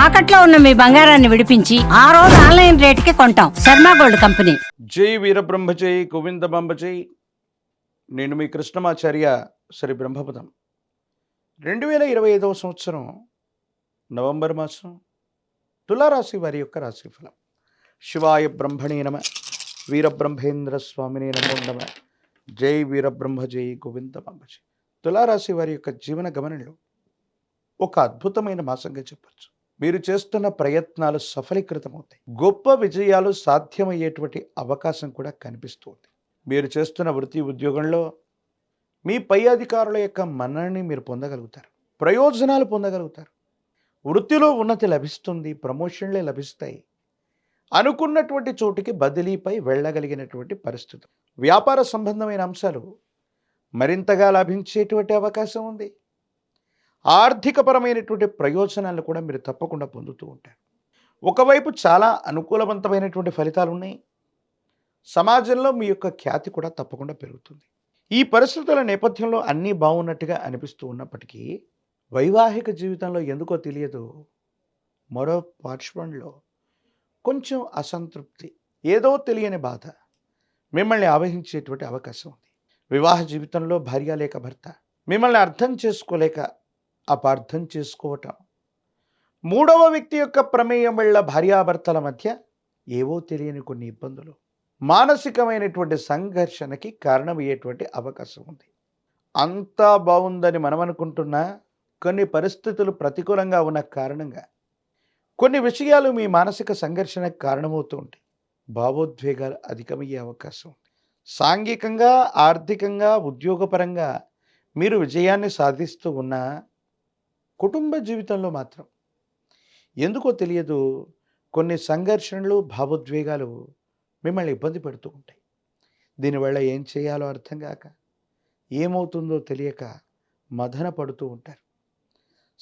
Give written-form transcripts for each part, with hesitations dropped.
తాకట్లో ఉన్న మీ బంగారాన్ని విడిపించి ఆ రోజు ఆన్లైన్ రేటుకి కొంటాం. Sharma gold company. జై వీరబ్రహ్మ జై గోవిందమాంబ జై. నేను మీ కృష్ణమాచార్య శ్రీ బ్రహ్మపదం. 2025వ సంవత్సరం నవంబర్ మాసం తులారాశి వారి యొక్క రాశిఫలం. శివాయ బ్రహ్మణే నమ, వీరబ్రహ్మేంద్ర స్వామినే నమో నమ. జై వీరబ్రహ్మ జై గోవిందమాంబ జై. తులారాశి వారి యొక్క జీవన గమనంలో ఒక అద్భుతమైన మాసంగా చెప్పచ్చు. మీరు చేస్తున్న ప్రయత్నాలు సఫలీకృతమవుతాయి. గొప్ప విజయాలు సాధ్యమయ్యేటువంటి అవకాశం కూడా కనిపిస్తుంది. మీరు చేస్తున్న వృత్తి ఉద్యోగంలో మీ పై అధికారుల యొక్క మన్ననని మీరు పొందగలుగుతారు, ప్రయోజనాలు పొందగలుగుతారు. వృత్తిలో ఉన్నతి లభిస్తుంది, ప్రమోషన్లే లభిస్తాయి. అనుకున్నటువంటి చోటికి బదిలీపై వెళ్ళగలిగినటువంటి పరిస్థితి. వ్యాపార సంబంధమైన అంశాలు మరింతగా లభించేటువంటి అవకాశం ఉంది. ఆర్థికపరమైనటువంటి ప్రయోజనాలను కూడా మీరు తప్పకుండా పొందుతూ ఉంటారు. ఒకవైపు చాలా అనుకూలవంతమైనటువంటి ఫలితాలు ఉన్నాయి. సమాజంలో మీ యొక్క ఖ్యాతి కూడా తప్పకుండా పెరుగుతుంది. ఈ పరిస్థితుల నేపథ్యంలో అన్నీ బాగున్నట్టుగా అనిపిస్తూ ఉన్నప్పటికీ వైవాహిక జీవితంలో ఎందుకో తెలియదు మరో పార్శ్వంలో కొంచెం అసంతృప్తి, ఏదో తెలియని బాధ మిమ్మల్ని ఆవహించేటువంటి అవకాశం ఉంది. వివాహ జీవితంలో భార్య లేక భర్త మిమ్మల్ని అర్థం చేసుకోలేక అపార్థం చేసుకోవటం, మూడవ వ్యక్తి యొక్క ప్రమేయం వల్ల భార్యాభర్తల మధ్య ఏవో తెలియని కొన్ని ఇబ్బందులు, మానసికమైనటువంటి సంఘర్షణకి కారణమయ్యేటువంటి అవకాశం ఉంది. అంతా బాగుందని మనం అనుకుంటున్నా కొన్ని పరిస్థితులు ప్రతికూలంగా ఉన్న కారణంగా కొన్ని విషయాలు మీ మానసిక సంఘర్షణకు కారణమవుతూ ఉంటాయి. భావోద్వేగాలు అధికమయ్యే అవకాశం ఉంది. సాంఘికంగా, ఆర్థికంగా, ఉద్యోగపరంగా మీరు విజయాన్ని సాధిస్తూ ఉన్నా కుటుంబ జీవితంలో మాత్రం ఎందుకో తెలియదు కొన్ని సంఘర్షణలు, భావోద్వేగాలు మిమ్మల్ని ఇబ్బంది పెడుతూ ఉంటాయి. దీనివల్ల ఏం చేయాలో అర్థం కాక, ఏమవుతుందో తెలియక మదన పడుతూ ఉంటారు.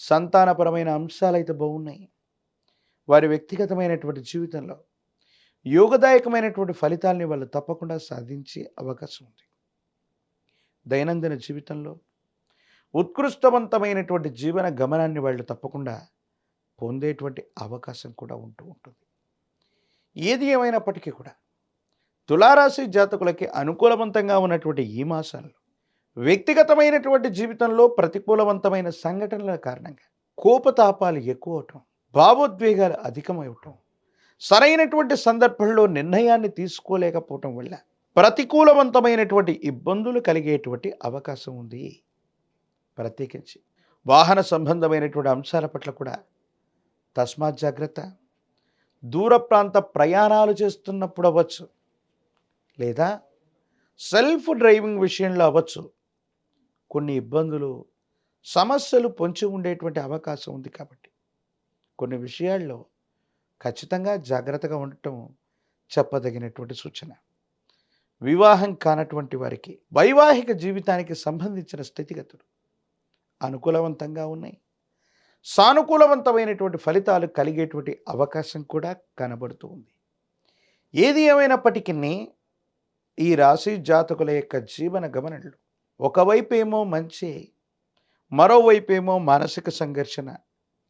సంతానపరమైన అంశాలు అయితే బాగున్నాయి. వారి వ్యక్తిగతమైనటువంటి జీవితంలో యోగదాయకమైనటువంటి ఫలితాలని వాళ్ళు తప్పకుండా సాధించే అవకాశం ఉంది. దైనందిన జీవితంలో ఉత్కృష్టవంతమైనటువంటి జీవన గమనాన్ని వాళ్ళు తప్పకుండా పొందేటువంటి అవకాశం కూడా ఉంటుంది. ఏది ఏమైనప్పటికీ కూడా తులారాశి జాతకులకి అనుకూలవంతంగా ఉన్నటువంటి ఈ మాసాల్లో వ్యక్తిగతమైనటువంటి జీవితంలో ప్రతికూలవంతమైన సంఘటనల కారణంగా కోపతాపాలు ఎక్కువ అవటం, భావోద్వేగాలు అధికమవటం, సరైనటువంటి సందర్భంలో నిర్ణయాన్ని తీసుకోలేకపోవటం వల్ల ప్రతికూలవంతమైనటువంటి ఇబ్బందులు కలిగేటువంటి అవకాశం ఉంది. ప్రత్యేకించి వాహన సంబంధమైనటువంటి అంశాల పట్ల కూడా తస్మాత్ జాగ్రత్త. దూర ప్రాంత ప్రయాణాలు చేస్తున్నప్పుడు అవ్వచ్చు, లేదా సెల్ఫ్ డ్రైవింగ్ విషయంలో అవ్వచ్చు, కొన్ని ఇబ్బందులు, సమస్యలు పొంచి ఉండేటువంటి అవకాశం ఉంది. కాబట్టి కొన్ని విషయాల్లో ఖచ్చితంగా జాగ్రత్తగా ఉండటం చెప్పదగినటువంటి సూచన. వివాహం కానటువంటి వారికి వైవాహిక జీవితానికి సంబంధించిన స్థితిగతులు అనుకూలవంతంగా ఉన్నాయి. సానుకూలవంతమైనటువంటి ఫలితాలు కలిగేటువంటి అవకాశం కూడా కనబడుతూ ఉంది. ఏది ఏమైనప్పటికీ ఈ రాశి జాతకుల యొక్క జీవన గమనంలో ఒకవైపేమో మంచి, మరోవైపేమో మానసిక సంఘర్షణ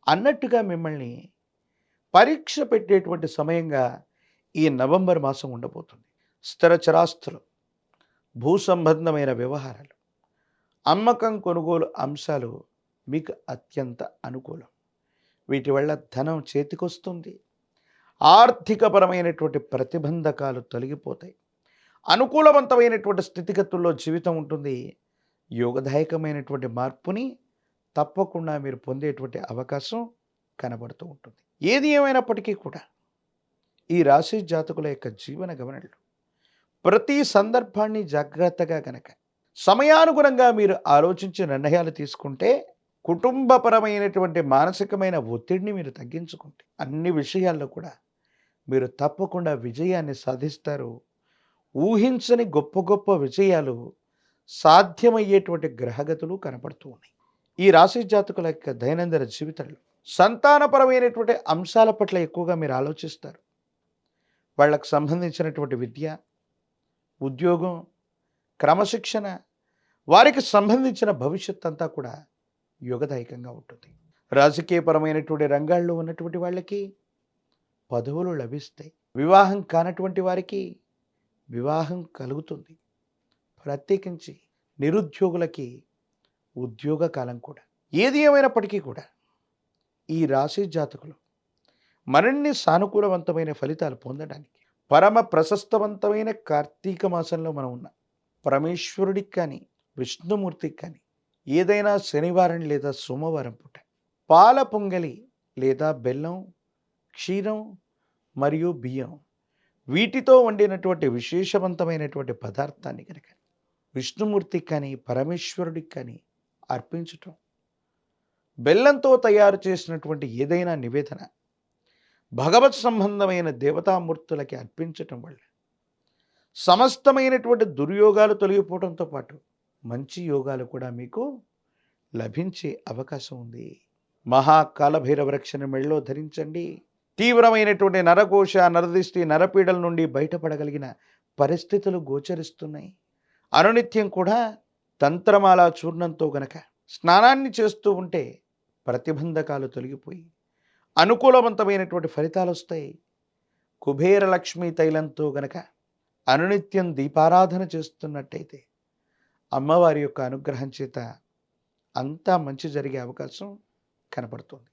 అన్నట్టుగా మిమ్మల్ని పరీక్ష పెట్టేటువంటి సమయంగా ఈ నవంబర్ మాసం ఉండబోతుంది. స్థిర చరాస్తులు, భూ సంబంధమైన వ్యవహారాలు, అమ్మకం కొనుగోలు అంశాలు మీకు అత్యంత అనుకూలం. వీటి వల్ల ధనం చేతికొస్తుంది. ఆర్థికపరమైనటువంటి ప్రతిబంధకాలు తొలగిపోతాయి. అనుకూలవంతమైనటువంటి స్థితిగతుల్లో జీవితం ఉంటుంది. యోగదాయకమైనటువంటి మార్పుని తప్పకుండా మీరు పొందేటువంటి అవకాశం కనబడుతూ ఉంటుంది. ఏది ఏమైనప్పటికీ కూడా ఈ రాశి జాతకుల యొక్క జీవన గమనంలో ప్రతి సందర్భాన్ని జాగ్రత్తగా గనక సమయానుగుణంగా మీరు ఆలోచించి నిర్ణయాలు తీసుకుంటే, కుటుంబపరమైనటువంటి మానసికమైన ఒత్తిడిని మీరు తగ్గించుకుంటే అన్ని విషయాల్లో కూడా మీరు తప్పకుండా విజయాన్ని సాధిస్తారు. ఊహించని గొప్ప గొప్ప విజయాలు సాధ్యమయ్యేటువంటి గ్రహగతులు కనపడుతూ ఉన్నాయి. ఈ రాశి జాతకుల యొక్క దైనందిన జీవితంలో సంతానపరమైనటువంటి అంశాల పట్ల ఎక్కువగా మీరు ఆలోచిస్తారు. వాళ్ళకు సంబంధించినటువంటి విద్య, ఉద్యోగం, క్రమశిక్షణ, వారికి సంబంధించిన భవిష్యత్ అంతా కూడా యోగదాయకంగా ఉంటుంది. రాజకీయపరమైనటువంటి రంగాల్లో ఉన్నటువంటి వాళ్ళకి పదవులు లభిస్తాయి. వివాహం కానటువంటి వారికి వివాహం కలుగుతుంది. ప్రత్యేకించి నిరుద్యోగులకి ఉద్యోగ కాలం కూడా. ఏది ఏమైనప్పటికీ కూడా ఈ రాశి జాతకులు మరిన్ని సానుకూలవంతమైన ఫలితాలు పొందడానికి పరమ ప్రశస్తవంతమైన కార్తీక మాసంలో మనం ఉన్నాం. పరమేశ్వరుడికి కానీ విష్ణుమూర్తికి కానీ ఏదైనా శనివారం లేదా సోమవారం పూట పాల పొంగలి లేదా బెల్లం, క్షీరం మరియు బియ్యం వీటితో వండినటువంటి విశేషవంతమైనటువంటి పదార్థాన్ని కనుక విష్ణుమూర్తికి కానీ పరమేశ్వరుడికి కానీ అర్పించటం, బెల్లంతో తయారు చేసినటువంటి ఏదైనా నివేదన భగవత్ సంబంధమైన దేవతామూర్తులకి అర్పించటం వల్ల సమస్తమైనటువంటి దుర్యోగాలు తొలగిపోవడంతో పాటు మంచి యోగాలు కూడా మీకు లభించే అవకాశం ఉంది. మహాకాలభైరవ రక్షణ మెళ్ళలో ధరించండి. తీవ్రమైనటువంటి నరకోశ, నరదిష్టి, నరపీడల నుండి బయటపడగలిగిన పరిస్థితులు గోచరిస్తున్నాయి. అనునిత్యం కూడా తంత్రమాల చూర్ణంతో గనక స్నానాన్ని చేస్తూ ఉంటే ప్రతిబంధకాలు తొలగిపోయి అనుకూలవంతమైనటువంటి ఫలితాలు వస్తాయి. కుబేర లక్ష్మీ తైలంతో గనక అనునిత్యం దీపారాధన చేస్తున్నట్టయితే అమ్మవారి యొక్క అనుగ్రహం చేత అంతా మంచి జరిగే అవకాశం కనపడుతుంది.